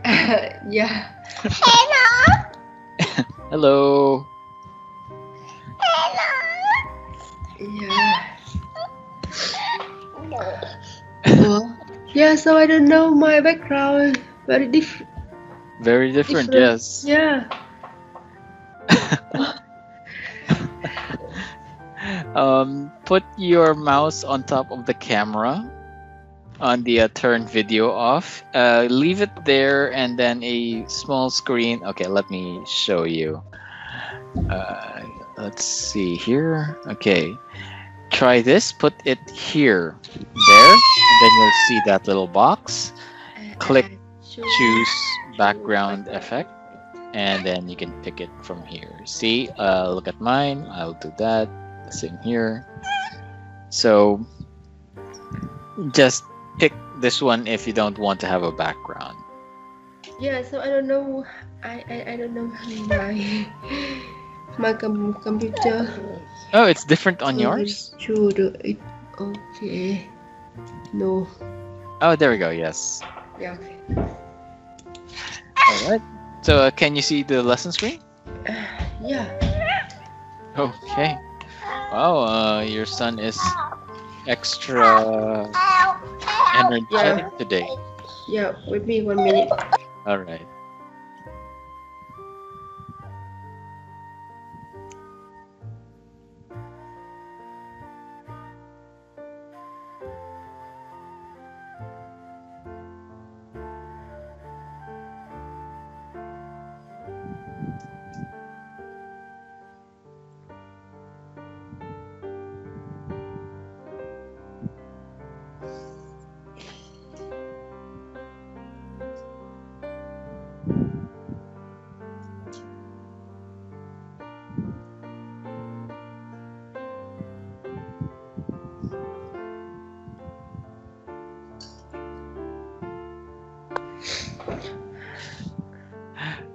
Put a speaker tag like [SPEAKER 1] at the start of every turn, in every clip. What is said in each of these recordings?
[SPEAKER 1] Yeah.
[SPEAKER 2] Hello.
[SPEAKER 1] Yeah. Yeah, so I don't know my background. Very different.
[SPEAKER 2] Very different, yes.
[SPEAKER 1] Yeah.
[SPEAKER 2] Put your mouse on top of the camera on the turn video off. Leave it there and then a small screen. Okay, let me show you. Let's see here. Okay, try this. Put it here, there, and then you'll see that little box. Click choose background effect, and then you can pick it from here. See, look at mine. I'll do that. Same here. So just pick this one if you don't want to have a background.
[SPEAKER 1] Yeah, so I don't know. I don't know my computer.
[SPEAKER 2] Oh, it's different on yours?
[SPEAKER 1] Sure, it. Okay. No.
[SPEAKER 2] Oh, there we go. Yes.
[SPEAKER 1] Yeah. Okay.
[SPEAKER 2] All right. So can you see the lesson screen?
[SPEAKER 1] Yeah.
[SPEAKER 2] Okay. Wow, your son is extra energetic today.
[SPEAKER 1] Yeah, with me 1 minute.
[SPEAKER 2] All right.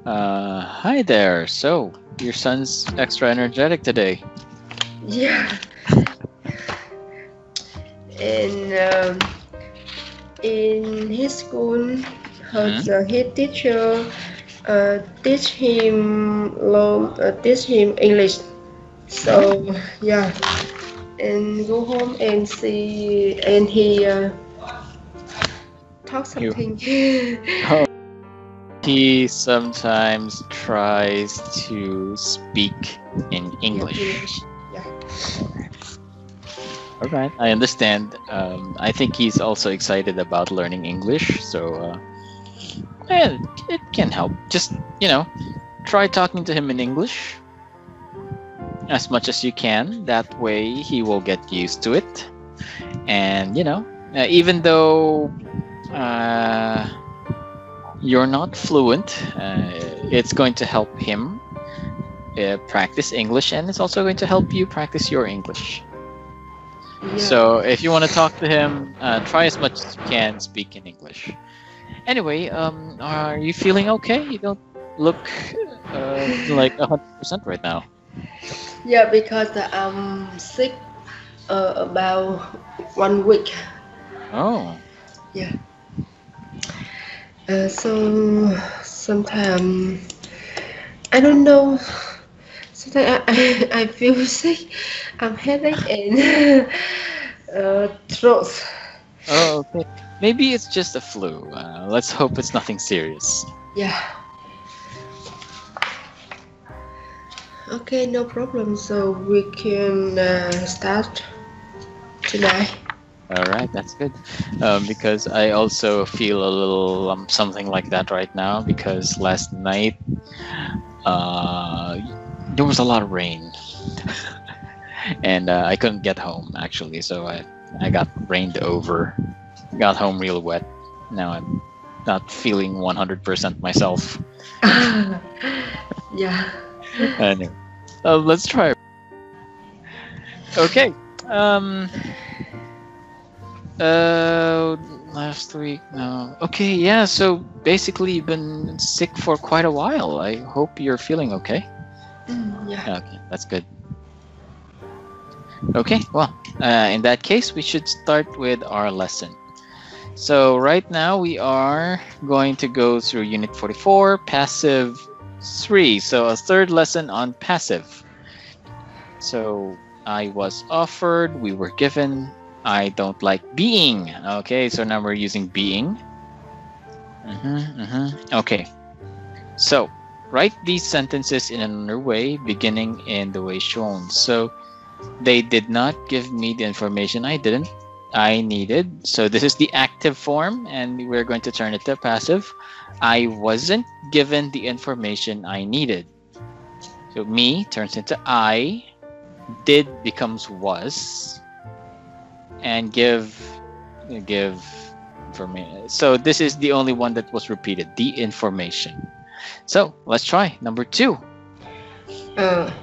[SPEAKER 2] Hi there. So, your son's extra energetic today.
[SPEAKER 1] Yeah. And in his school, his teacher teach him English. So yeah, and go home and see, and he talk something.
[SPEAKER 2] Oh. He sometimes tries to speak in English.
[SPEAKER 1] Yeah.
[SPEAKER 2] All right, I understand. I think he's also excited about learning English, so it can help. Just, try talking to him in English as much as you can. That way he will get used to it. And, even though you're not fluent, it's going to help him practice English, and it's also going to help you practice your English.
[SPEAKER 1] Yeah.
[SPEAKER 2] So if you want to talk to him, try as much as you can speak in English. Anyway, are you feeling okay? You don't look like 100% right now.
[SPEAKER 1] Yeah, because I'm sick about 1 week.
[SPEAKER 2] Oh.
[SPEAKER 1] Yeah. So sometimes I don't know. Sometimes I feel sick. I'm headache and throat.
[SPEAKER 2] Oh, okay. Maybe it's just a flu. Let's hope it's nothing serious.
[SPEAKER 1] Yeah. Okay, no problem. So we can start tonight.
[SPEAKER 2] All right, that's good. Because I also feel a little something like that right now, because last night there was a lot of rain. And I couldn't get home, actually, so I got rained over. Got home real wet. Now I'm not feeling 100% myself.
[SPEAKER 1] Yeah.
[SPEAKER 2] Anyway, let's try. Okay. Last week, no. Okay, yeah, so basically you've been sick for quite a while. I hope you're feeling okay.
[SPEAKER 1] Yeah.
[SPEAKER 2] Okay, that's good. Okay, well, in that case, we should start with our lesson. So right now we are going to go through Unit 44, Passive 3. So a third lesson on passive. So I was offered, we were given, I don't like being. Okay, so now we're using being. Okay, so write these sentences in another way, beginning in the way shown. So they did not give me the information I needed. So this is the active form, and we're going to turn it to passive. I wasn't given the information I needed. So me turns into I, did becomes was, and give information. So this is the only one that was repeated, the information. So let's try number 2.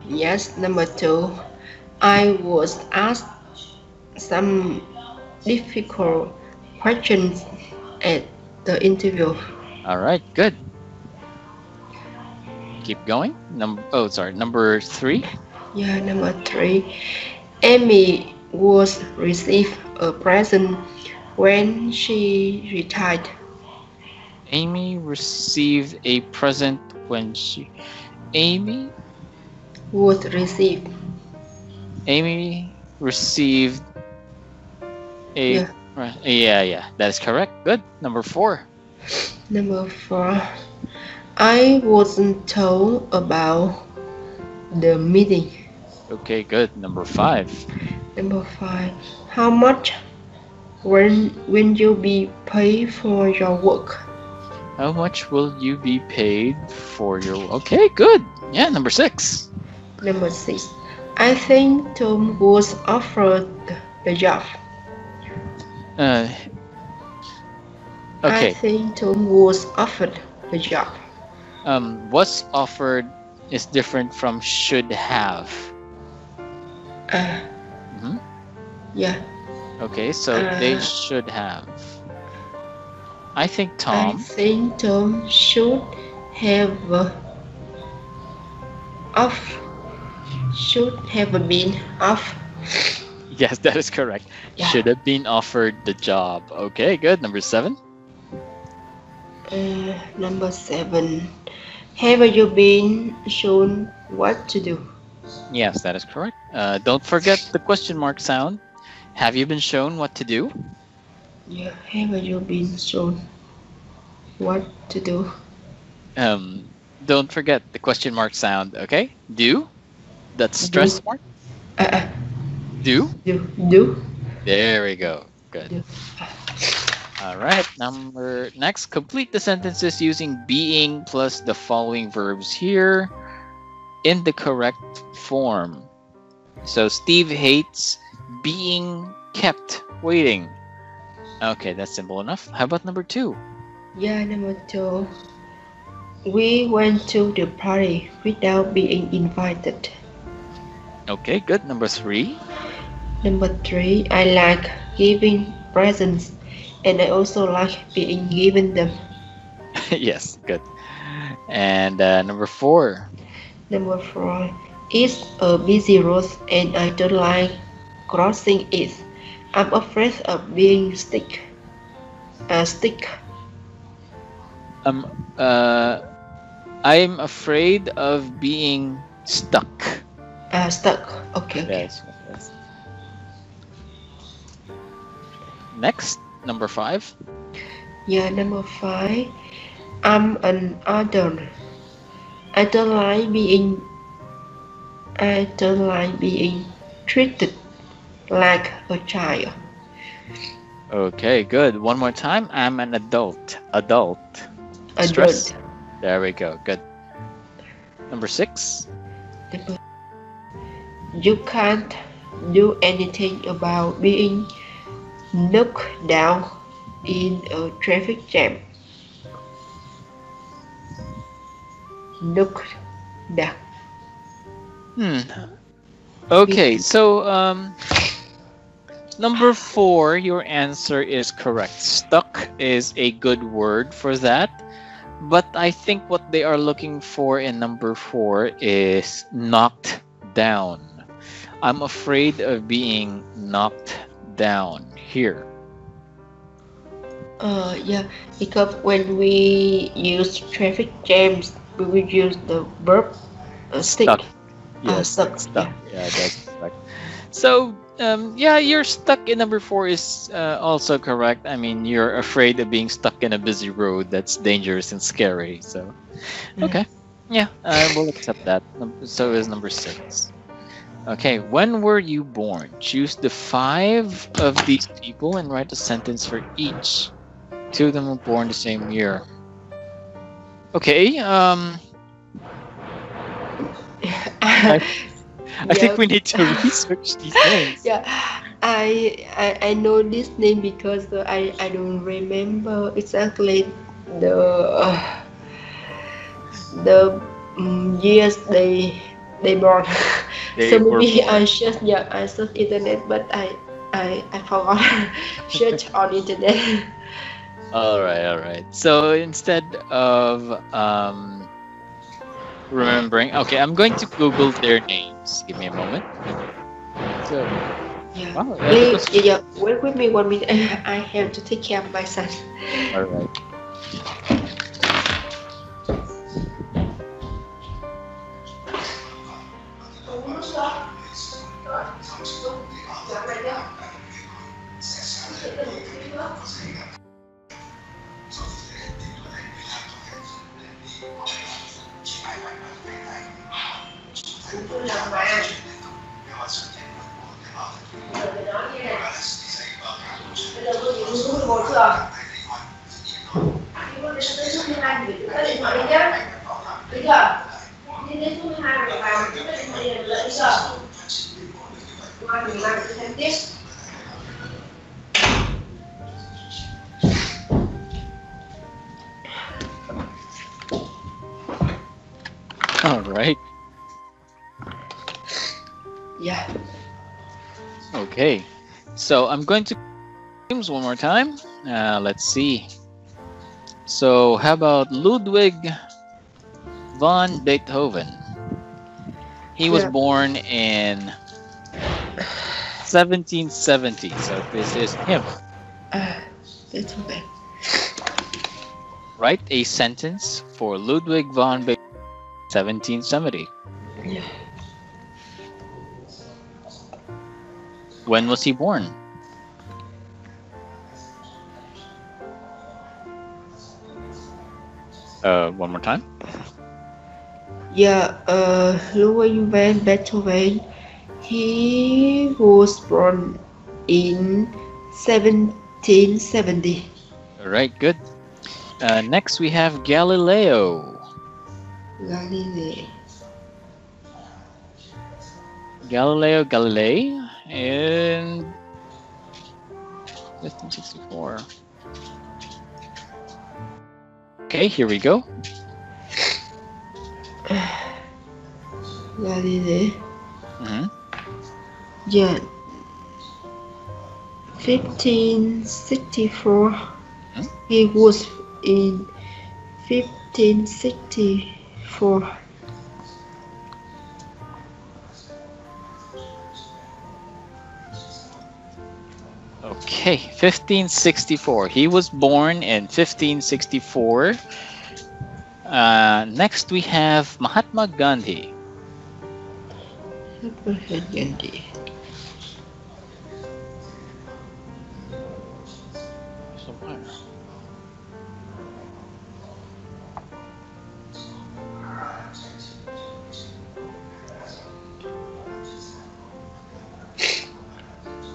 [SPEAKER 1] Yes, number 2. I was asked some difficult questions at the interview.
[SPEAKER 2] All right, good. Keep going. Number 3.
[SPEAKER 1] Yeah, number 3. Amy was received a present when she retired.
[SPEAKER 2] Amy received a present when she... Amy received a... Yeah, that is correct. Good. Number 4.
[SPEAKER 1] Number 4. I wasn't told about the meeting.
[SPEAKER 2] Okay, good. Number 5.
[SPEAKER 1] Number 5. How much will you be paid for your work?
[SPEAKER 2] How much will you be paid for your... Okay, good. Yeah, number 6.
[SPEAKER 1] Number 6. I think Tom was offered the job.
[SPEAKER 2] Okay.
[SPEAKER 1] I think Tom was offered the job.
[SPEAKER 2] Was offered is different from should have.
[SPEAKER 1] Yeah.
[SPEAKER 2] Okay, so they should have. I think Tom
[SPEAKER 1] should have been off.
[SPEAKER 2] Yes, that is correct.
[SPEAKER 1] Yeah.
[SPEAKER 2] Should have been offered the job. Okay, good. Number 7.
[SPEAKER 1] Number 7. Have you been shown what to do?
[SPEAKER 2] Yes, that is correct. Don't forget the question mark sound. Have you been shown what to do?
[SPEAKER 1] Yeah, have you been shown what to do?
[SPEAKER 2] Don't forget the question mark sound, okay? Do. That's stress mark. Do.
[SPEAKER 1] Do.
[SPEAKER 2] There we go. Good.
[SPEAKER 1] Do.
[SPEAKER 2] All right. Next, complete the sentences using being plus the following verbs here in the correct form. So Steve hates being kept waiting. Okay, that's simple enough. How about number 2?
[SPEAKER 1] Yeah, number 2. We went to the party without being invited.
[SPEAKER 2] Okay, good. Number 3.
[SPEAKER 1] Number 3. I like giving presents, and I also like being given them.
[SPEAKER 2] Yes, good. And number 4.
[SPEAKER 1] Number 4. It's a busy road, and I don't like crossing it. I'm afraid of being stuck.
[SPEAKER 2] I'm afraid of being stuck.
[SPEAKER 1] Stuck. Okay.
[SPEAKER 2] Yes. Next, number 5.
[SPEAKER 1] Yeah, number 5. I'm an adult. I don't like being treated like a child.
[SPEAKER 2] Okay, good. One more time. I'm an adult. Stress. There we go. Good. Number 6.
[SPEAKER 1] You can't do anything about being knocked down in a traffic jam. Knocked down.
[SPEAKER 2] Okay, so number 4, your answer is correct. Stuck is a good word for that. But I think what they are looking for in number 4 is knocked down. I'm afraid of being knocked down here.
[SPEAKER 1] Yeah, because when we use traffic jams, we will use the verb stick.
[SPEAKER 2] Stuck. Yes,
[SPEAKER 1] Stuck.
[SPEAKER 2] stuck. Yeah, that's stuck. So, yeah, you're stuck in number 4 is also correct. I mean, you're afraid of being stuck in a busy road that's dangerous and scary. So, okay. Yeah, I will accept that. So is number 6. Okay, when were you born? Choose the 5 of these people and write a sentence for each. 2 of them were born the same year. Okay, I think we need to research these names.
[SPEAKER 1] Yeah, I know this name because I don't remember exactly the years they born. So maybe I search internet, but I forgot search on internet.
[SPEAKER 2] All right. So instead of remembering, okay, I'm going to Google their names. Give me a moment. So,
[SPEAKER 1] yeah.
[SPEAKER 2] Wow,
[SPEAKER 1] Wait with me 1 minute. I have to take care of my son.
[SPEAKER 2] All right. All right.
[SPEAKER 1] Yeah.
[SPEAKER 2] Okay. So I'm going to names one more time. Let's see. So how about Ludwig von Beethoven? He was born in 1770. So this is him.
[SPEAKER 1] Beethoven.
[SPEAKER 2] Write a sentence for Ludwig von Beethoven, 1770.
[SPEAKER 1] Yeah.
[SPEAKER 2] When was he born? One more time.
[SPEAKER 1] Yeah, Ludwig van Beethoven, he was born in 1770.
[SPEAKER 2] All right, good. Next we have Galileo. Galileo Galilei in 1564. Okay, here we go.
[SPEAKER 1] Galilei. Yeah. 1564. He was in 1564.
[SPEAKER 2] Okay, 1564. He was born in 1564. Next we have Mahatma Gandhi.
[SPEAKER 1] Gandhi.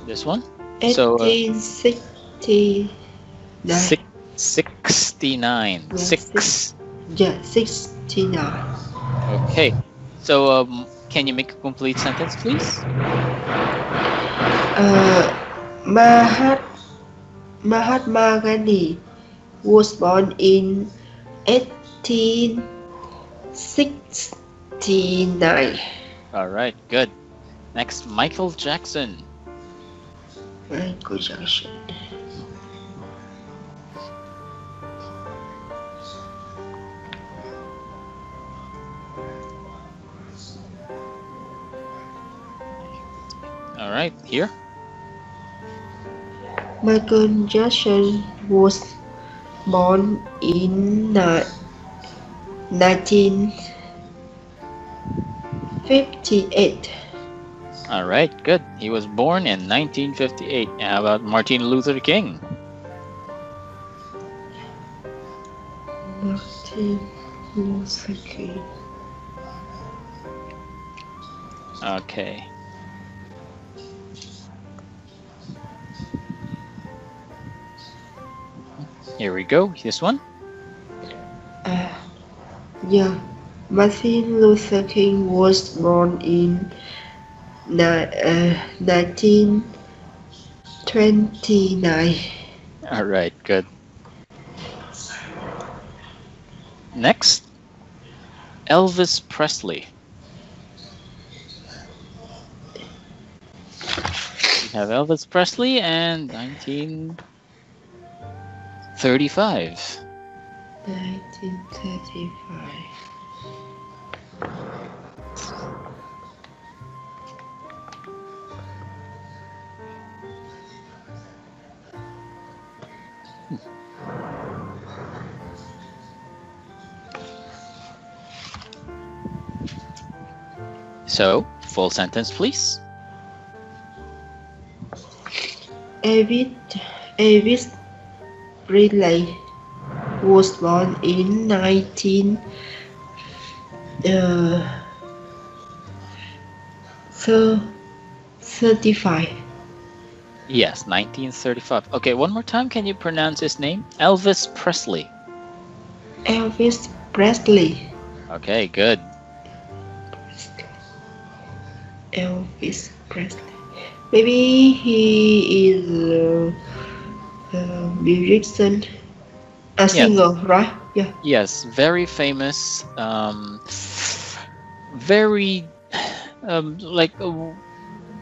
[SPEAKER 2] This one?
[SPEAKER 1] 1869.
[SPEAKER 2] 69.
[SPEAKER 1] Yeah, 69.
[SPEAKER 2] Okay. So, can you make a complete sentence, please?
[SPEAKER 1] Mahatma Gandhi was born in 1869.
[SPEAKER 2] All right, good. Next, Michael Jackson.
[SPEAKER 1] Michael Jackson.
[SPEAKER 2] All right, here.
[SPEAKER 1] Michael Jackson was born in 1958.
[SPEAKER 2] All right, good. He was born in 1958. How about Martin Luther King?
[SPEAKER 1] Martin Luther King.
[SPEAKER 2] Okay. Here we go. This one.
[SPEAKER 1] Yeah, Martin Luther King was born in 1929.
[SPEAKER 2] All right, good. Next, Elvis Presley. We have Elvis Presley and 1935.
[SPEAKER 1] 1935.
[SPEAKER 2] So, full sentence, please.
[SPEAKER 1] Elvis Presley was born in 1935.
[SPEAKER 2] Yes, 1935. Okay, one more time. Can you pronounce his name? Elvis Presley.
[SPEAKER 1] Elvis Presley.
[SPEAKER 2] Okay, good.
[SPEAKER 1] Elvis Presley. Maybe he is a musician, a singer, right? Yeah.
[SPEAKER 2] Yes, very famous. Very like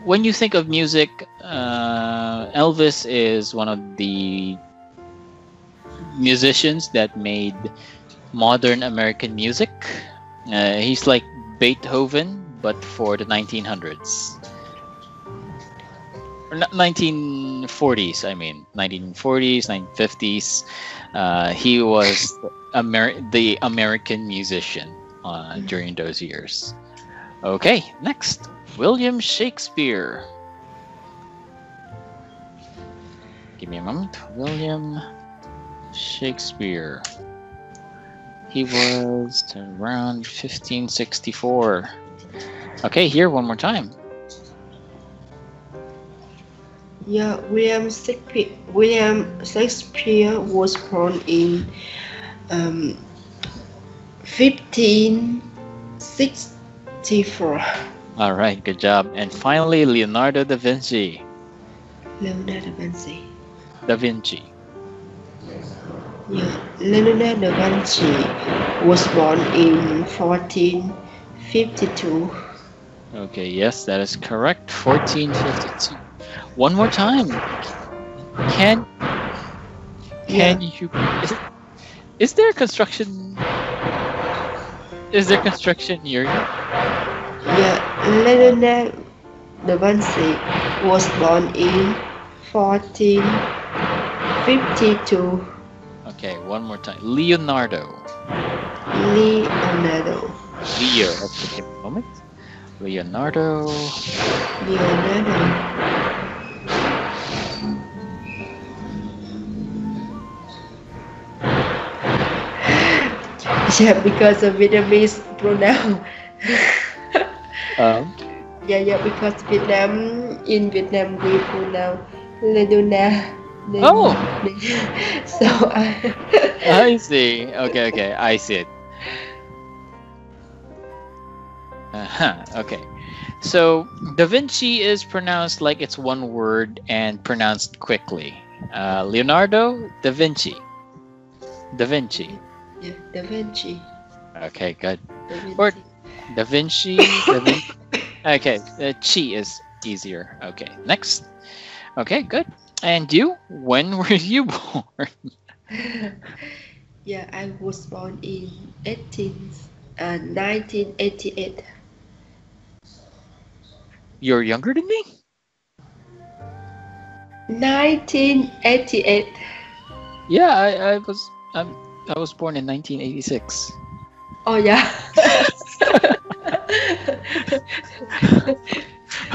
[SPEAKER 2] when you think of music, Elvis is one of the musicians that made modern American music. He's like Beethoven, but for the 1900s. Or 1940s, I mean. 1940s, 1950s. He was the American musician during those years. Okay, next. William Shakespeare. Give me a moment. William Shakespeare. He was around 1564. Okay, here one more time.
[SPEAKER 1] Yeah, William Shakespeare was born in 1564.
[SPEAKER 2] All right, good job. And finally, Leonardo da Vinci.
[SPEAKER 1] Leonardo da Vinci.
[SPEAKER 2] Da Vinci.
[SPEAKER 1] Yeah, Leonardo da Vinci was born in 1452.
[SPEAKER 2] Okay, yes, that is correct. 1452. One more time. Can you? Is there construction? Is there construction near you?
[SPEAKER 1] Yeah, Leonardo da Vinci was born in 1452.
[SPEAKER 2] Okay, one more time. Leonardo.
[SPEAKER 1] Leonardo.
[SPEAKER 2] Leo. Okay, give me a moment. Leonardo.
[SPEAKER 1] Yeah, because of Vietnamese pronoun. Yeah, because in Vietnam we pronounce Leonardo.
[SPEAKER 2] Oh.
[SPEAKER 1] So
[SPEAKER 2] I see. Okay, I see it. Okay. So Da Vinci is pronounced like it's one word and pronounced quickly. Leonardo da Vinci. Da Vinci.
[SPEAKER 1] Yeah, Da Vinci.
[SPEAKER 2] Okay, good.
[SPEAKER 1] Da Vinci.
[SPEAKER 2] Or Da Vinci. Da Vinci. Okay, chi is easier. Okay, next. Okay, good. And you? When were you born?
[SPEAKER 1] Yeah, I was born in 1988.
[SPEAKER 2] You're younger than me?
[SPEAKER 1] 1988.
[SPEAKER 2] Yeah, I was born in 1986.
[SPEAKER 1] Oh yeah.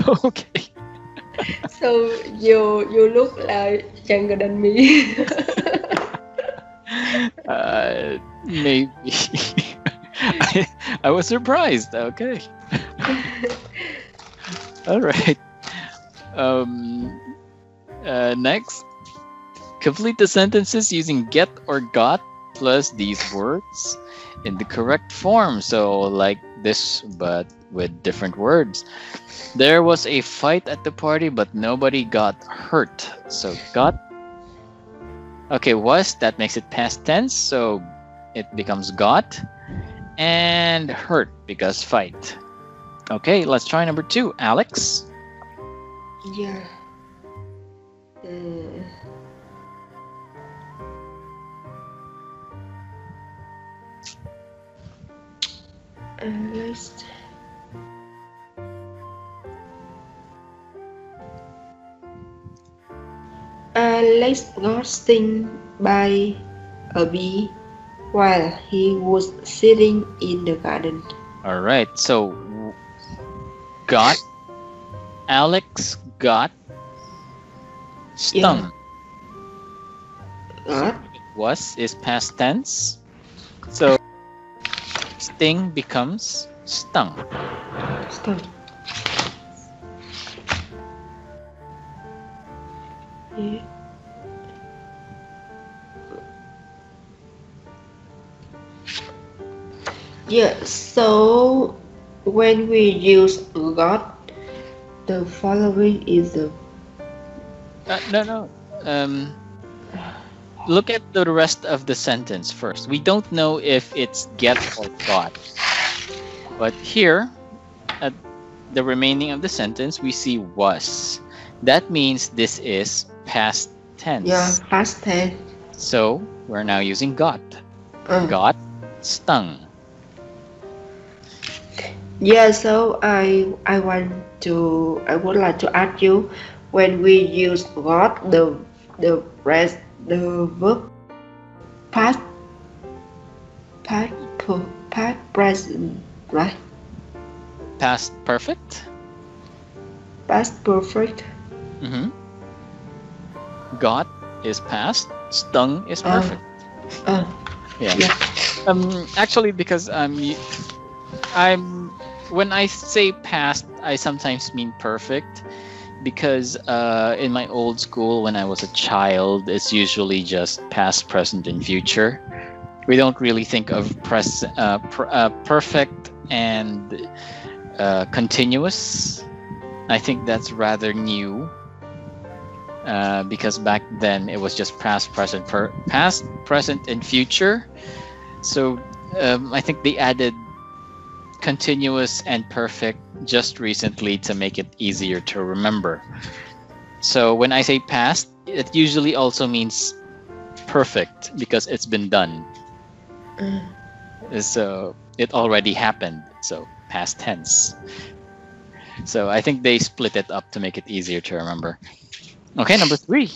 [SPEAKER 2] Okay.
[SPEAKER 1] So you look like younger than me.
[SPEAKER 2] Maybe. I was surprised. Okay. All right. Next, complete the sentences using get or got plus these words in the correct form. So like this, but with different words. There was a fight at the party, but nobody got hurt. So got. Okay, was, that makes it past tense, so it becomes got. And hurt because fight. Okay, let's try number 2. Alex.
[SPEAKER 1] Yeah. Alex got stung by a bee while he was sitting in the garden.
[SPEAKER 2] All right, so got. Alex got stung.
[SPEAKER 1] Got.
[SPEAKER 2] Was is past tense. So sting becomes stung.
[SPEAKER 1] Stung. Yeah. Yeah, so when we use got, the following is the
[SPEAKER 2] no. Look at the rest of the sentence first. We don't know if it's get or got. But here, at the remaining of the sentence, we see was. That means this is past tense.
[SPEAKER 1] Yeah, past tense.
[SPEAKER 2] So we're now using got. Got stung.
[SPEAKER 1] Yeah, so I would like to ask you, when we use got, the verb past present, right?
[SPEAKER 2] Past perfect.
[SPEAKER 1] Past perfect.
[SPEAKER 2] Mm-hmm. Got is past. Stung is perfect. Yeah. Actually, because I'm when I say past, I sometimes mean perfect, because in my old school, when I was a child, it's usually just past, present, and future. We don't really think of perfect and continuous. I think that's rather new, because back then it was just past, present, and future. So I think they added continuous and perfect just recently to make it easier to remember. So when I say past, it usually also means perfect because it's been done. So it already happened. So past tense. So I think they split it up to make it easier to remember. Okay, number 3.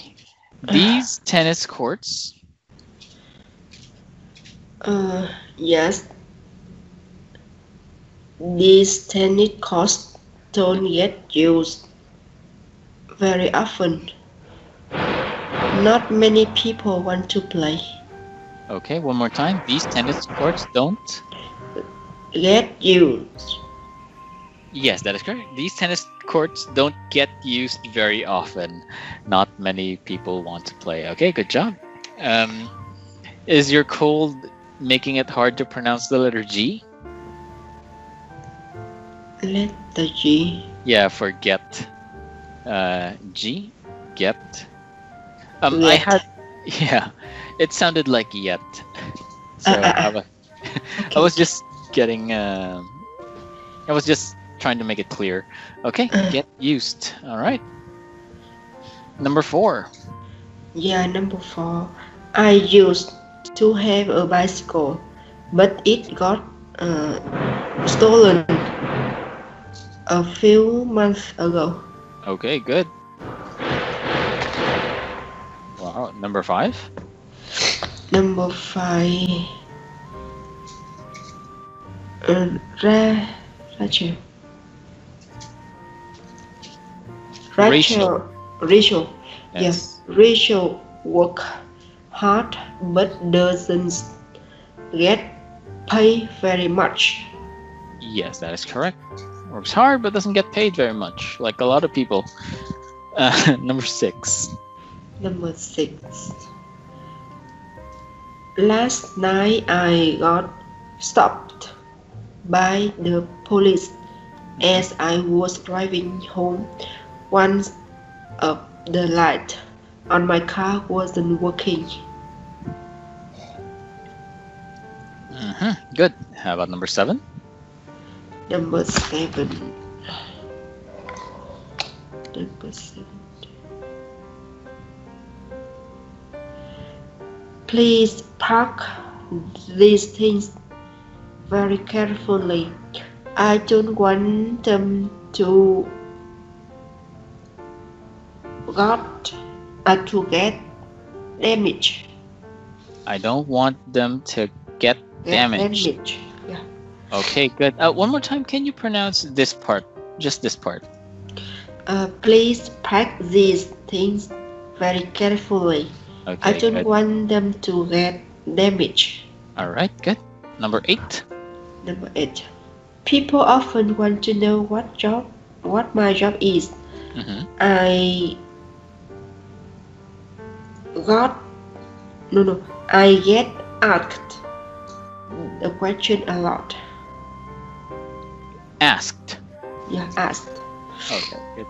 [SPEAKER 2] These tennis courts.
[SPEAKER 1] Yes. These tennis courts don't get used very often. Not many people want to play.
[SPEAKER 2] Okay, one more time. These tennis courts don't
[SPEAKER 1] get used.
[SPEAKER 2] Yes, that is correct. These tennis courts don't get used very often. Not many people want to play. Okay, good job. Is your cold making it hard to pronounce the letter G?
[SPEAKER 1] Letter G.
[SPEAKER 2] Yeah, for get. G, get. I had, yeah, it sounded like yet. So I was just getting. I was just trying to make it clear. Okay, get used. All right. Number 4.
[SPEAKER 1] Yeah, number 4. I used to have a bicycle, but it got stolen a few months ago.
[SPEAKER 2] Okay, good. Wow, number 5.
[SPEAKER 1] Number 5. Rachel. Rachel.
[SPEAKER 2] Yes.
[SPEAKER 1] Yes. Rachel work hard but doesn't get paid very much.
[SPEAKER 2] Yes, that is correct. Works hard but doesn't get paid very much, like a lot of people. Number 6.
[SPEAKER 1] Number 6. Last night I got stopped by the police as I was driving home. One of the light on my car wasn't working.
[SPEAKER 2] Good. How about number 7?
[SPEAKER 1] Number 7. Please park these things very carefully. I don't want them to get damaged.
[SPEAKER 2] I don't want them to get damaged.
[SPEAKER 1] Yeah.
[SPEAKER 2] Okay, good. One more time, can you pronounce this part? Just this part.
[SPEAKER 1] Please pack these things very carefully.
[SPEAKER 2] Okay,
[SPEAKER 1] I don't
[SPEAKER 2] good.
[SPEAKER 1] want them to get damaged.
[SPEAKER 2] Alright, good. Number 8.
[SPEAKER 1] Number 8. People often want to know what my job is. I get asked the question a lot.
[SPEAKER 2] Asked.
[SPEAKER 1] Yeah, asked.
[SPEAKER 2] Okay, good.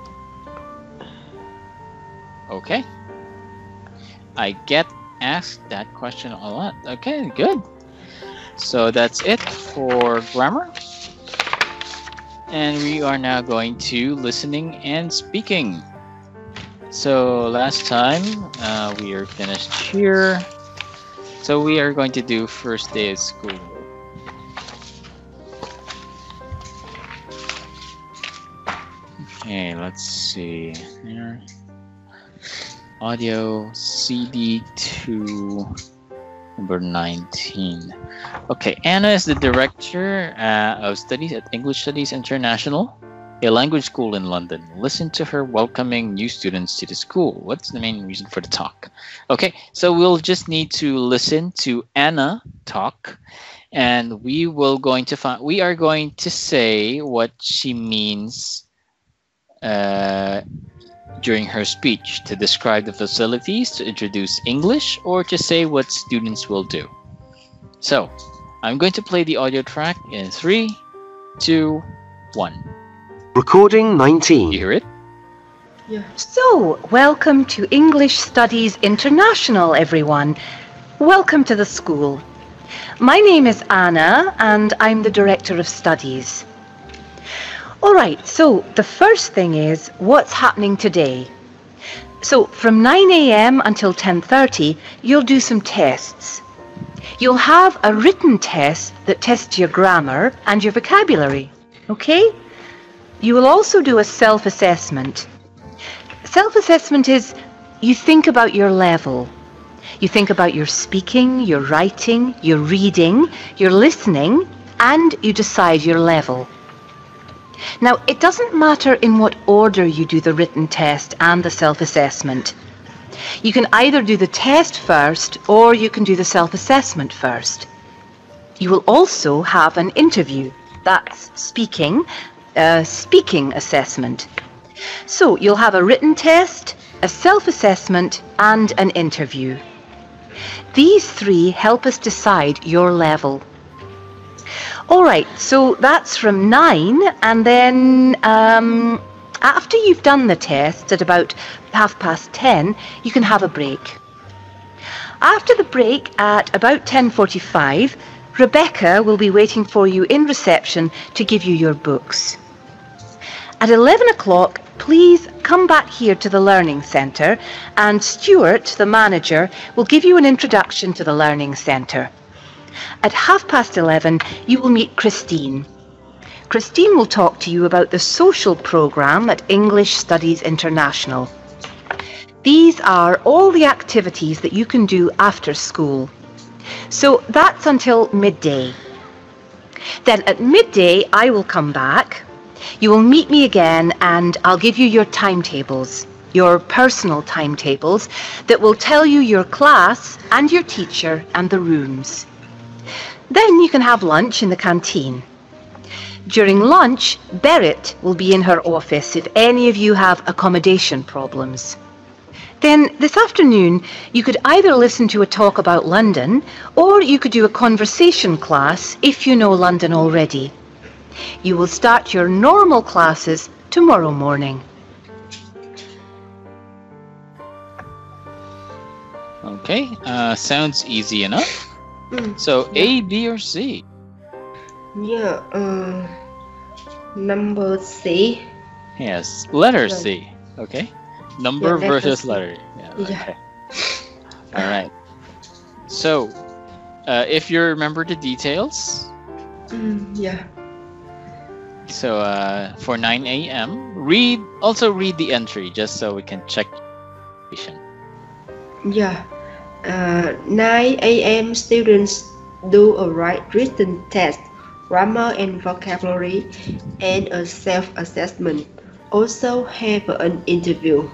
[SPEAKER 2] Okay. I get asked that question a lot. Okay, good. So that's it for grammar. And we are now going to listening and speaking. So last time we are finished here. So we are going to do first day of school. Okay, let's see here. Audio CD to number 19. Okay, Anna is the director of studies at English Studies International, a language school in London. Listen to her welcoming new students to the school. What's the main reason for the talk? Okay, so we'll just need to listen to Anna talk, and we are going to say what she means during her speech, to describe the facilities, to introduce English, or to say what students will do. So, I'm going to play the audio track in 3, 2, 1.
[SPEAKER 3] Recording 19.
[SPEAKER 2] You hear it?
[SPEAKER 1] Yeah.
[SPEAKER 4] So, welcome to English Studies International, everyone. Welcome to the school. My name is Anna, and I'm the Director of Studies. All right, so the first thing is what's happening today. So from 9 a.m. until 10:30, you'll do some tests. You'll have a written test that tests your grammar and your vocabulary, okay? You will also do a self-assessment. Self-assessment is you think about your level. You think about your speaking, your writing, your reading, your listening, and you decide your level. Now, it doesn't matter in what order you do the written test and the self-assessment. You can either do the test first or you can do the self-assessment first. You will also have an interview. That's speaking assessment. So you'll have a written test, a self-assessment, and an interview. These 3 help us decide your level. All right, so that's from 9, and then after you've done the test at about 10:30, you can have a break. After the break at about 10:45, Rebecca will be waiting for you in reception to give you your books. At 11 o'clock, please come back here to the Learning Centre, and Stuart, the manager, will give you an introduction to the Learning Centre. At 11:30, you will meet Christine. Christine will talk to you about the social programme at English Studies International. These are all the activities that you can do after school. So that's until midday. Then at midday, I will come back. You will meet me again and I'll give you your timetables, your personal timetables that will tell you your class and your teacher and the rooms. Then you can have lunch in the canteen. During lunch, BÄRIT will be in her office if any of you have accommodation problems. Then this afternoon, you could either listen to a talk about London or you could do a conversation class if you know London already. You will start your normal classes tomorrow morning.
[SPEAKER 2] Okay, sounds easy enough. So A, B, or C?
[SPEAKER 1] Yeah, number C.
[SPEAKER 2] Yes, letter C. Okay. Number
[SPEAKER 1] Yeah,
[SPEAKER 2] versus
[SPEAKER 1] C.
[SPEAKER 2] letter. Yeah.
[SPEAKER 1] Yeah.
[SPEAKER 2] Okay. All right. So, if you remember the details,
[SPEAKER 1] Yeah.
[SPEAKER 2] so for 9 a.m., also read the entry just so we can check.
[SPEAKER 1] Yeah. 9 a.m. students do a written test, grammar and vocabulary, and a self-assessment. Also have an interview.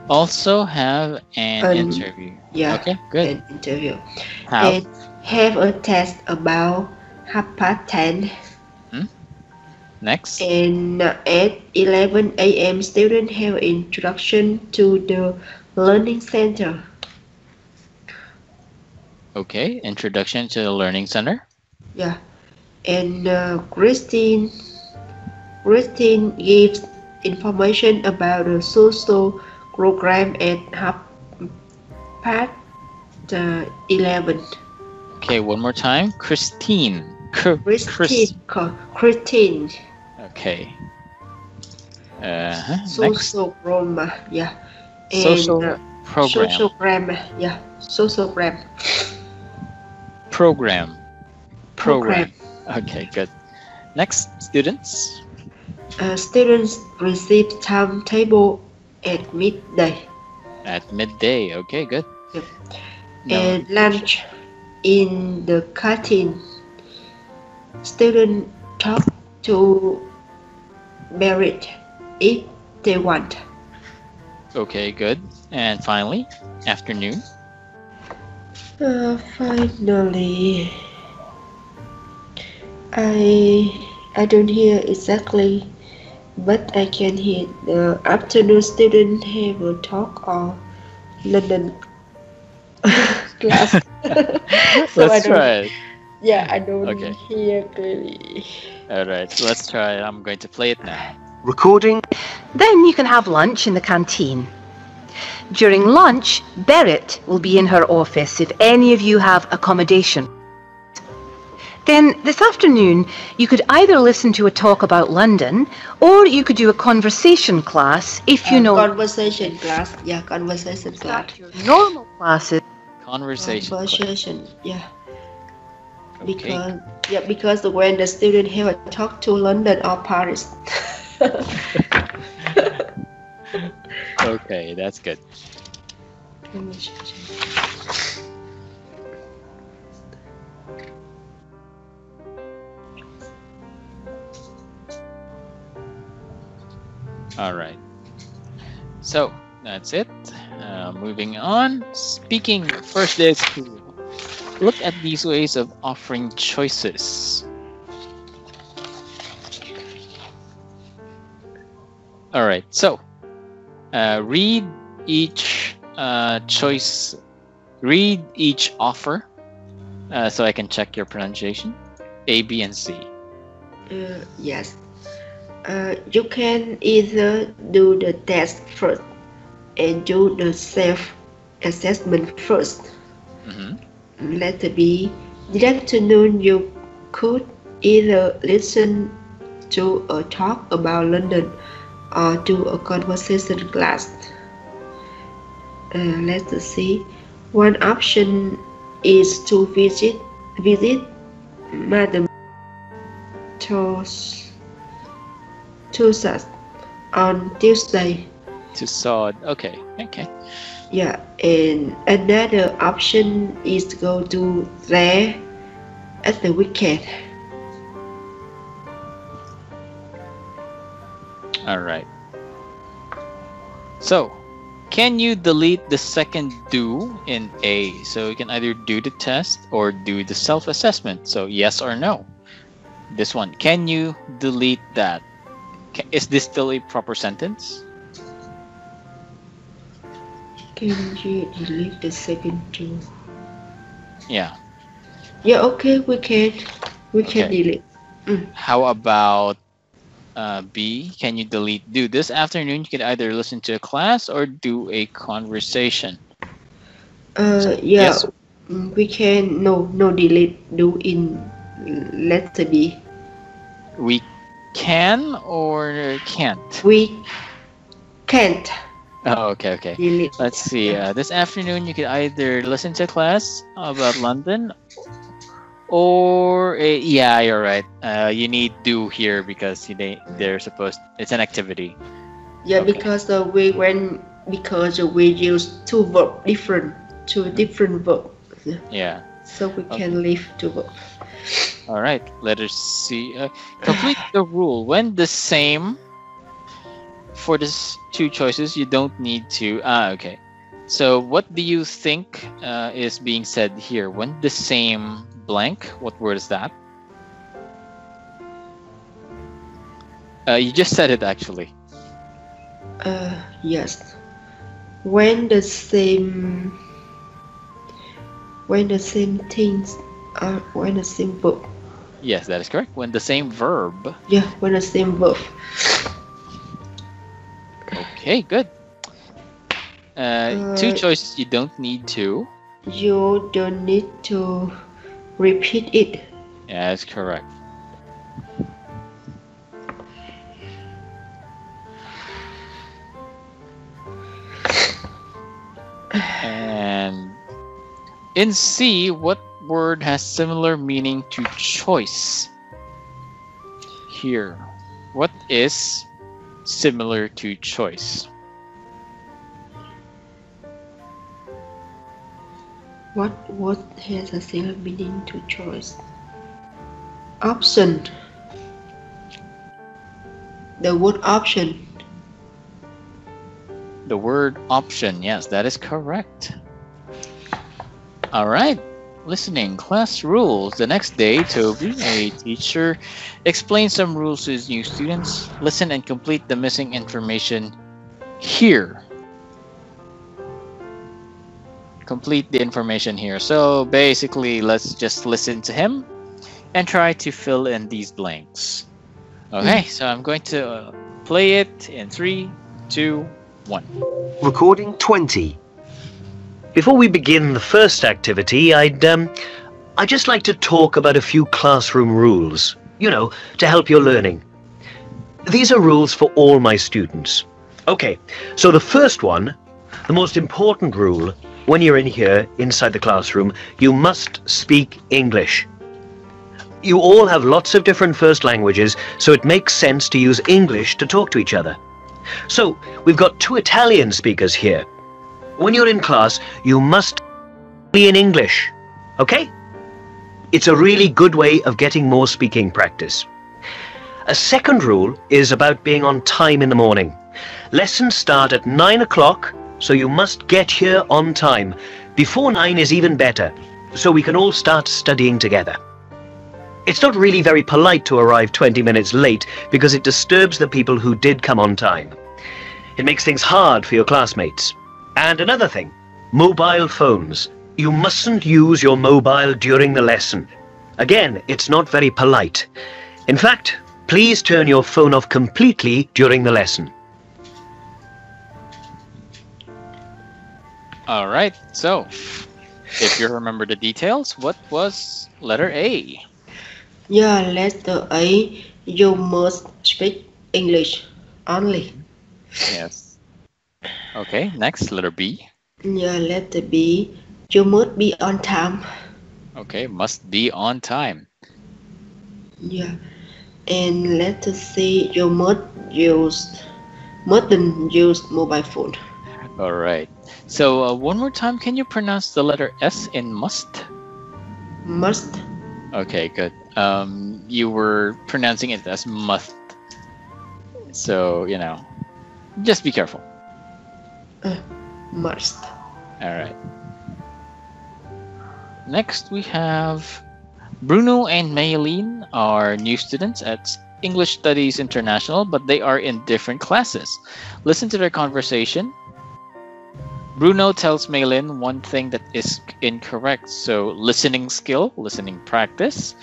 [SPEAKER 2] Also have an interview.
[SPEAKER 1] Yeah.
[SPEAKER 2] Okay, good.
[SPEAKER 1] An interview.
[SPEAKER 2] How?
[SPEAKER 1] And have a test about 10:30.
[SPEAKER 2] Next.
[SPEAKER 1] And at 11 a.m. students have introduction to the learning center.
[SPEAKER 2] Okay, introduction to the learning center.
[SPEAKER 1] Yeah. And Christine gives information about the social program at 11:30.
[SPEAKER 2] Okay, one more time. Christine.
[SPEAKER 1] Christine.
[SPEAKER 2] Okay. Next.
[SPEAKER 1] Social program. Yeah. And,
[SPEAKER 2] Social program.
[SPEAKER 1] Social program. Yeah. Social program.
[SPEAKER 2] Program. Okay, good. Next, students.
[SPEAKER 1] Students receive timetable at midday.
[SPEAKER 2] At midday. Okay, good.
[SPEAKER 1] Yep.
[SPEAKER 2] No.
[SPEAKER 1] And lunch in the canteen. Students talk to BÄRIT if they want.
[SPEAKER 2] Okay, good. And finally, afternoon.
[SPEAKER 1] Finally, I don't hear exactly, but I can hear the afternoon student have a talk or London class. So
[SPEAKER 2] Let's try it.
[SPEAKER 1] Yeah, I don't
[SPEAKER 2] Okay.
[SPEAKER 1] hear clearly.
[SPEAKER 2] All right, let's try it. I'm going to play it now.
[SPEAKER 3] Recording.
[SPEAKER 4] Then you can have lunch in the canteen. During lunch, BÄRIT will be in her office if any of you have accommodation. Then this afternoon, you could either listen to a talk about London or you could do a conversation class if you know
[SPEAKER 1] Conversation class. Yeah, conversation class.
[SPEAKER 4] your normal classes.
[SPEAKER 2] Conversation.
[SPEAKER 1] Yeah.
[SPEAKER 2] Okay.
[SPEAKER 1] Because when the student have a talk to London or Paris.
[SPEAKER 2] Okay, that's good. All right. So that's it. Moving on. Speaking first day of school. Look at these ways of offering choices. All right. So read each choice. Read each offer so I can check your pronunciation. A, B, and C.
[SPEAKER 1] Yes. You can either do the test first and do the self-assessment first. Letter B. This afternoon you could either listen to a talk about London or do a conversation class. Letter C. One option is to visit Madame Tussauds on Tuesday.
[SPEAKER 2] Tussauds. Okay.
[SPEAKER 1] Yeah, and another option is to go to there at the weekend.
[SPEAKER 2] All right. So, can you delete the second do in A? So you can either do the test or do the self-assessment. So yes or no. This one, can you delete that? Is this still a proper sentence?
[SPEAKER 1] Can you delete the second do?
[SPEAKER 2] Yeah.
[SPEAKER 1] Yeah, okay, we can
[SPEAKER 2] Okay.
[SPEAKER 1] delete.
[SPEAKER 2] How about B? Can you delete do? This afternoon you could either listen to a class or do a conversation.
[SPEAKER 1] Yeah,
[SPEAKER 2] Yes.
[SPEAKER 1] we can no delete do in letter B.
[SPEAKER 2] We can or can't?
[SPEAKER 1] We can't
[SPEAKER 2] Oh, okay.
[SPEAKER 1] delete.
[SPEAKER 2] Let's see. This afternoon you could either listen to a class about London or yeah, you're right. You need do here because they're supposed. It's an activity.
[SPEAKER 1] Yeah,
[SPEAKER 2] Okay.
[SPEAKER 1] because we use two different verb.
[SPEAKER 2] Yeah.
[SPEAKER 1] So we
[SPEAKER 2] Okay.
[SPEAKER 1] can leave two verb.
[SPEAKER 2] All right. Letter C. Complete the rule. When the same. For this two choices, you don't need to. Okay. So what do you think is being said here? When the same blank, what word is that? You just said it actually.
[SPEAKER 1] Yes. When the same things are when the same verb.
[SPEAKER 2] Yes, that is correct. When the same verb.
[SPEAKER 1] Yeah, when the same verb.
[SPEAKER 2] Okay, good. Two choices, you don't need to.
[SPEAKER 1] You don't need to repeat it.
[SPEAKER 2] Yeah, that's correct. And in C, what word has similar meaning to choice? Here, what is similar to choice?
[SPEAKER 1] What has a similar meaning to choice? Option. The word option.
[SPEAKER 2] The word option, yes, that is correct. All right, listening, class rules. The next day, Toby, a teacher, explains some rules to his new students. Listen and complete the missing information here. Complete the information here. So basically, let's just listen to him and try to fill in these blanks. Okay, so I'm going to play it in 3, 2, 1.
[SPEAKER 3] Recording 20.
[SPEAKER 5] Before we begin the first activity, I'd just like to talk about a few classroom rules, to help your learning. These are rules for all my students. Okay, so the first one, the most important rule, when you're in here, inside the classroom, you must speak English. You all have lots of different first languages, so it makes sense to use English to talk to each other. So, we've got 2 Italian speakers here. When you're in class, you must be in English, okay? It's a really good way of getting more speaking practice. A second rule is about being on time in the morning. Lessons start at 9 o'clock, so you must get here on time. Before 9 is even better, so we can all start studying together. It's not really very polite to arrive 20 minutes late because it disturbs the people who did come on time. It makes things hard for your classmates. And another thing, mobile phones. You mustn't use your mobile during the lesson. Again, it's not very polite. In fact, please turn your phone off completely during the lesson.
[SPEAKER 2] All right, so if you remember the details, what was letter A?
[SPEAKER 1] Yeah, letter A. You must speak English only.
[SPEAKER 2] Yes. Okay, next, letter B.
[SPEAKER 1] Yeah, letter B. You must be on time.
[SPEAKER 2] Okay, must be on time.
[SPEAKER 1] Yeah. And letter C. You mustn't use mobile phone.
[SPEAKER 2] All right. So one more time, can you pronounce the letter S in must?
[SPEAKER 1] Must.
[SPEAKER 2] Okay, good. You were pronouncing it as must. So, you know, just be careful.
[SPEAKER 1] Must.
[SPEAKER 2] All right. Next, we have Bruno and Maylene are new students at English Studies International, but they are in different classes. Listen to their conversation. Bruno tells Maylin one thing that is incorrect. So listening skill, listening practice.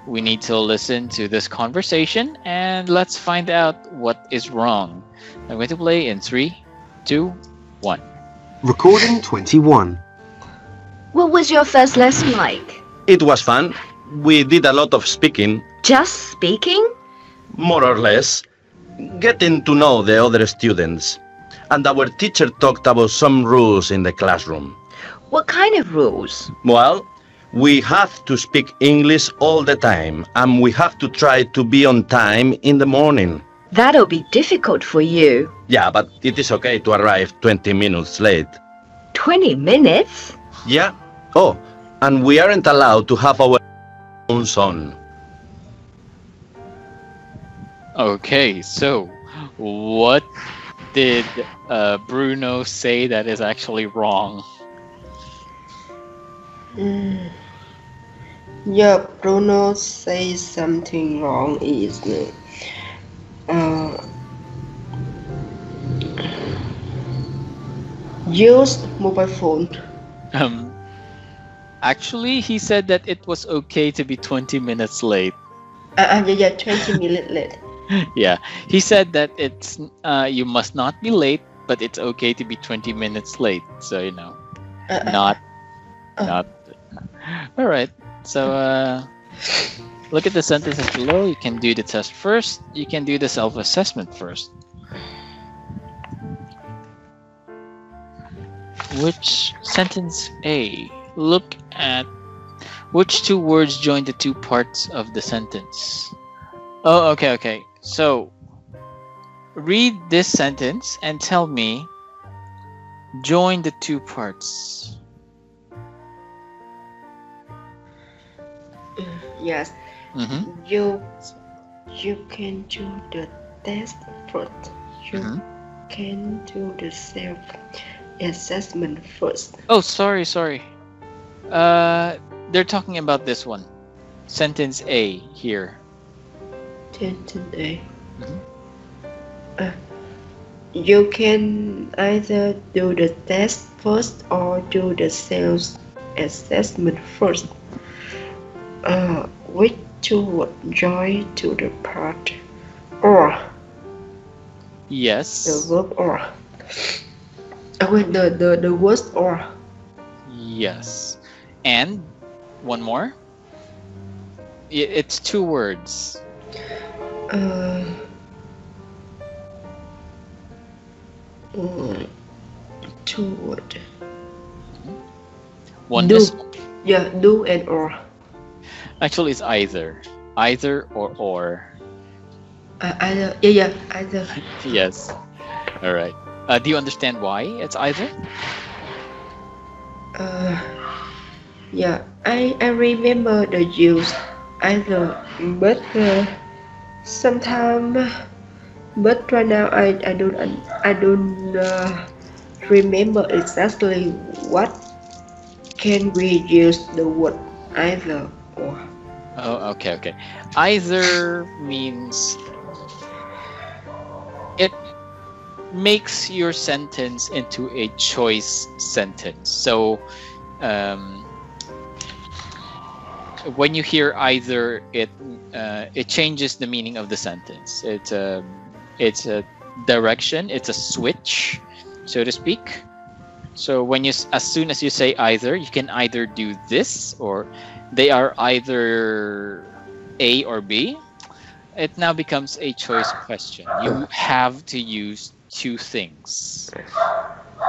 [SPEAKER 2] We need to listen to this conversation and let's find out what is wrong. I'm going to play in 3, 2, 1.
[SPEAKER 3] Recording 21.
[SPEAKER 6] What was your first lesson like?
[SPEAKER 7] It was fun. We did a lot of speaking,
[SPEAKER 6] Just speaking?
[SPEAKER 7] more or less, getting to know the other students. And our teacher talked about some rules in the classroom.
[SPEAKER 6] What kind of rules?
[SPEAKER 7] Well, we have to speak English all the time, and we have to try to be on time in the morning.
[SPEAKER 6] That'll be difficult for you.
[SPEAKER 7] Yeah, but it is okay to arrive 20 minutes late.
[SPEAKER 6] 20 minutes?
[SPEAKER 7] Yeah? Oh, and we aren't allowed to have our phones on.
[SPEAKER 2] Okay, so what did Bruno say that is actually wrong?
[SPEAKER 1] Yeah, Bruno says something wrong is use mobile phone.
[SPEAKER 2] Actually, he said that it was okay to be 20 minutes late.
[SPEAKER 1] Yeah, 20 minutes late.
[SPEAKER 2] Yeah, he said that it's you must not be late, but it's okay to be 20 minutes late. So you know, not. All right. So look at the sentences below. You can do the test first. You can do the self-assessment first. Which sentence A? Look at which two words join the two parts of the sentence. Oh, okay. So, read this sentence and tell me, join the two parts.
[SPEAKER 1] Yes.
[SPEAKER 2] Mm-hmm.
[SPEAKER 1] You can do the test first. You can do the self-assessment first.
[SPEAKER 2] Oh, sorry. They're talking about this one. Sentence A here.
[SPEAKER 1] Sentence A. You can either do the test first or do the self-assessment first. Which two would join to the part or?
[SPEAKER 2] Yes.
[SPEAKER 1] The verb or. The word or.
[SPEAKER 2] Yes. And one more. It's two words.
[SPEAKER 1] Two words.
[SPEAKER 2] One
[SPEAKER 1] Do.
[SPEAKER 2] is
[SPEAKER 1] Yeah, do and or.
[SPEAKER 2] actually it's either or.
[SPEAKER 1] Either. Yeah, either.
[SPEAKER 2] Yes. All right. Do you understand why it's either?
[SPEAKER 1] Yeah, I remember the use either, but sometimes, but right now I don't remember exactly what can we use the word either or.
[SPEAKER 2] Oh, okay. Either means it makes your sentence into a choice sentence. So when you hear either, it changes the meaning of the sentence. It's a direction. It's a switch, so to speak. So as soon as you say either, you can either do this or they are either A or B. It now becomes a choice question. You have to use two things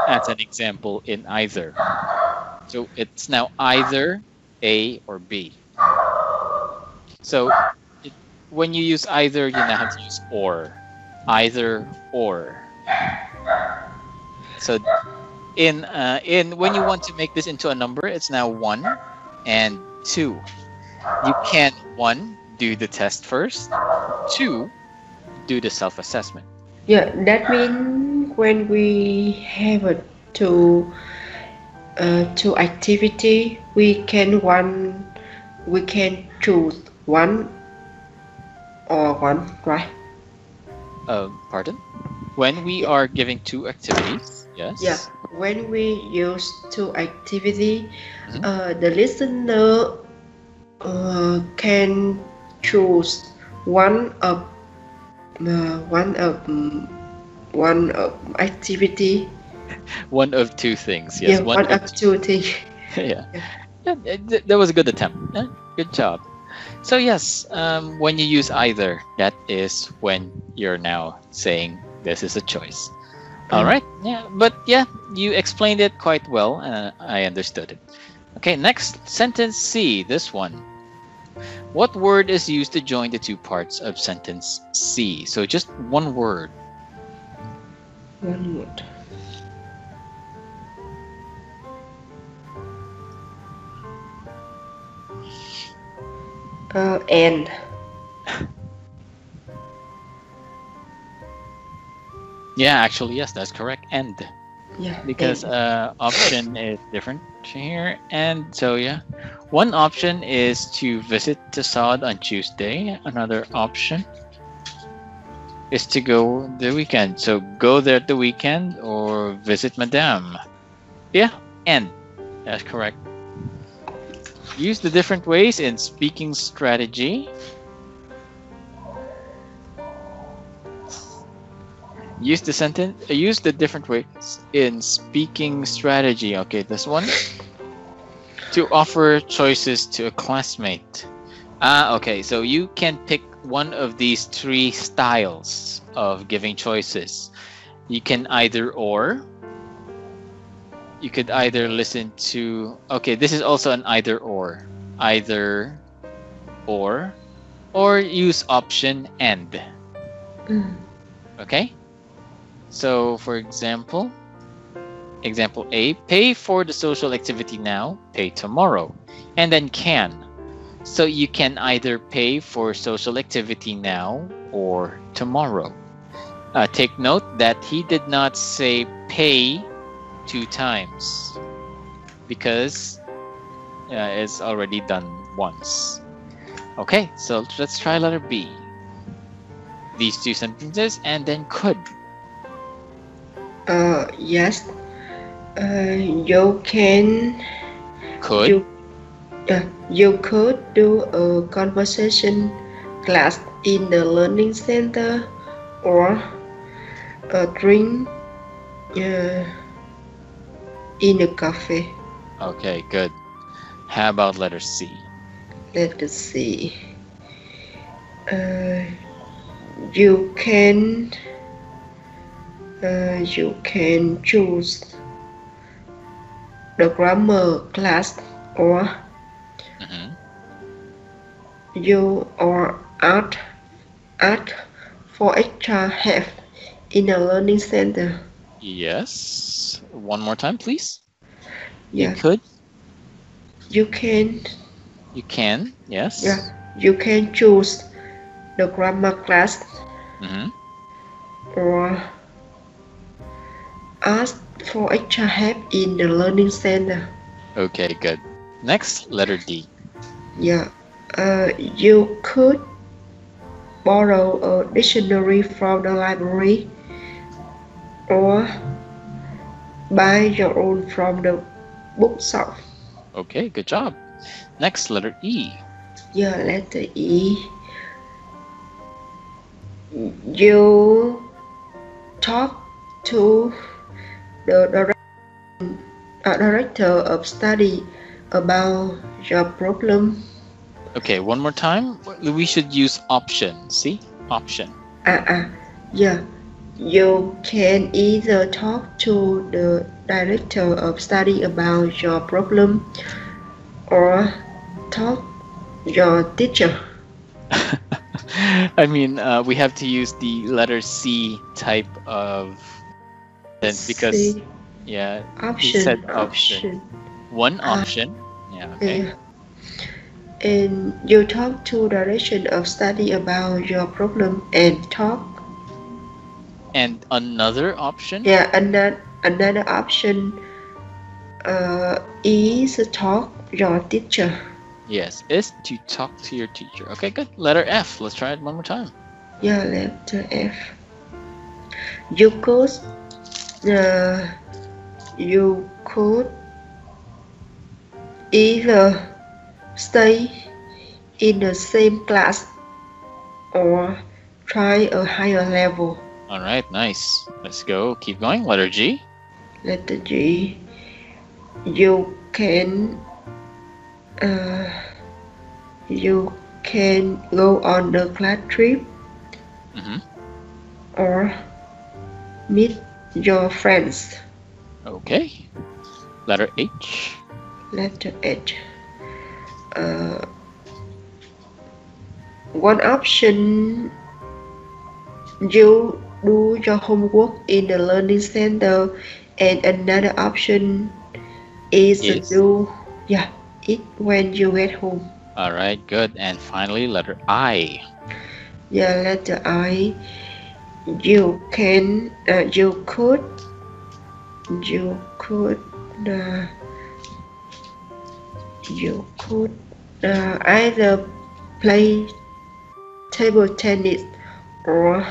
[SPEAKER 2] as an example in either. So it's now either A or B. So when you use either, you now have to use or. Either or. So in when you want to make this into a number, it's now 1 and 2. You can 1 do the test first, 2 do the self-assessment.
[SPEAKER 1] Yeah, that means when we have a two activity, we can choose one or one, right?
[SPEAKER 2] Pardon? When we are giving 2 activities, yes.
[SPEAKER 1] Yeah, when we use 2 activity, the listener can choose one of activity.
[SPEAKER 2] One of 2 things. Yes.
[SPEAKER 1] Yeah, one of 2 things.
[SPEAKER 2] Yeah. That was a good attempt. Good job. So yes, when you use either, that is when you're now saying this is a choice. All right. Yeah. But yeah, you explained it quite well. I understood it. Okay. Next, sentence C. This one. What word is used to join the 2 parts of sentence C? So just one word.
[SPEAKER 1] One word. And.
[SPEAKER 2] Yeah, actually, yes, that's correct. And.
[SPEAKER 1] Yeah.
[SPEAKER 2] Because option is different here. And so yeah. One option is to visit the Saad on Tuesday. Another option is to go the weekend. So go there the weekend or visit Madame. Yeah, and that's correct. Use the different ways in speaking strategy. Use the different ways in speaking strategy. Okay, this one. To offer choices to a classmate. Okay, so you can pick one of these 3 styles of giving choices. You can either or. You could either listen to... Okay, this is also an either or. Either or use option and. Okay? So, for example A, pay for the social activity now, pay tomorrow, and then can. So you can either pay for social activity now or tomorrow. Take note that he did not say pay 2 times because it's already done once. Okay, so let's try letter B. These 2 sentences and then could.
[SPEAKER 1] Yes. You can.
[SPEAKER 2] Could.
[SPEAKER 1] You could do a conversation class in the learning center or a drink in a cafe.
[SPEAKER 2] Okay, good. How about letter C?
[SPEAKER 1] Let us see. You can choose the grammar class or you or ask for extra help in a learning center.
[SPEAKER 2] Yes. One more time, please.
[SPEAKER 1] Yeah.
[SPEAKER 2] You could.
[SPEAKER 1] You can.
[SPEAKER 2] You can. Yes.
[SPEAKER 1] Yeah. You can choose the grammar class or ask for extra help in the learning center.
[SPEAKER 2] Okay, good. Next, letter D.
[SPEAKER 1] Yeah. You could borrow a dictionary from the library or buy your own from the bookshop.
[SPEAKER 2] Okay, good job. Next, letter E.
[SPEAKER 1] Yeah, letter E. You talk to the director of study about your problem.
[SPEAKER 2] Okay, one more time. We should use option. See? Option.
[SPEAKER 1] Yeah. You can either talk to the director of study about your problem or talk your teacher.
[SPEAKER 2] I mean, we have to use the letter C type of sentence because Yeah. You
[SPEAKER 1] Option.
[SPEAKER 2] said option. One option. Yeah. Okay.
[SPEAKER 1] Yeah. And you talk to direction of study about your problem and talk.
[SPEAKER 2] And another option.
[SPEAKER 1] Yeah, another option is talk your teacher.
[SPEAKER 2] Yes, is to talk to your teacher. Okay, good. Letter F. Let's try it one more time.
[SPEAKER 1] Yeah, letter F. You could either stay in the same class or try a higher level.
[SPEAKER 2] All right, nice. Let's go. Keep going. Letter G.
[SPEAKER 1] Letter G. You can go on a class trip or meet your friends.
[SPEAKER 2] Okay. Letter H.
[SPEAKER 1] Letter H. One option, you do your homework in the learning center, and another option is do it when you get home.
[SPEAKER 2] All right, good. And finally, letter I.
[SPEAKER 1] Yeah, letter I. You could either play table tennis or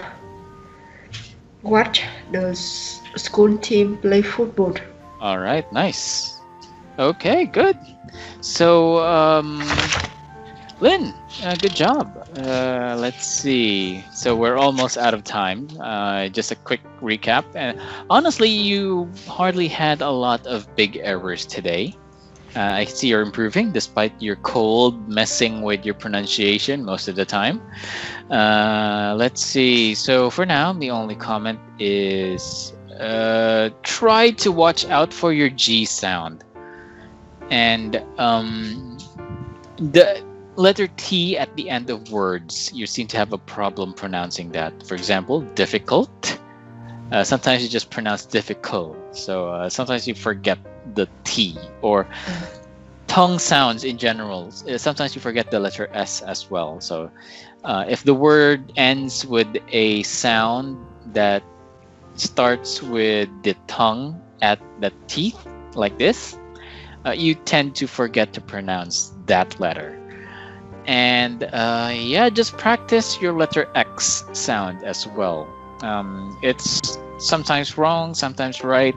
[SPEAKER 1] watch the school team play football.
[SPEAKER 2] All right, nice. Okay, good. So, Lynn, good job. Let's see. So we're almost out of time. Just a quick recap. Honestly, you hardly had a lot of big errors today. I see you're improving despite your cold messing with your pronunciation most of the time. Let's see. So for now, the only comment is try to watch out for your G sound. And the letter T at the end of words, you seem to have a problem pronouncing that. For example, difficult. Sometimes you just pronounce difficult. So sometimes you forget the T. Or tongue sounds in general. Sometimes you forget the letter S as well. So if the word ends with a sound that starts with the tongue at the teeth, like this, you tend to forget to pronounce that letter. And just practice your letter X sound as well. It's sometimes wrong, sometimes right.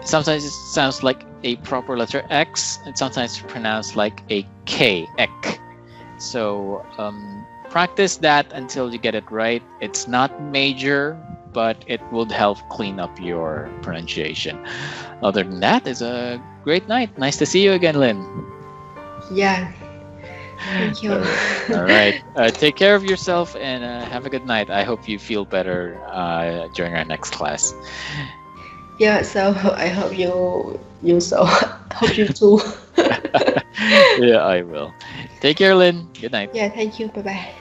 [SPEAKER 2] Sometimes it sounds like a proper letter X, and sometimes pronounced like a K, ek. So practice that until you get it right. It's not major, but it will help clean up your pronunciation. Other than that, it's a great night. Nice to see you again, Lynn.
[SPEAKER 1] Yeah. Thank you.
[SPEAKER 2] All right. Take care of yourself and have a good night. I hope you feel better during our next class.
[SPEAKER 1] Yeah, so I hope you so hope you too.
[SPEAKER 2] Yeah, I will. Take care, Lynn. Good night.
[SPEAKER 1] Yeah, thank you. Bye bye.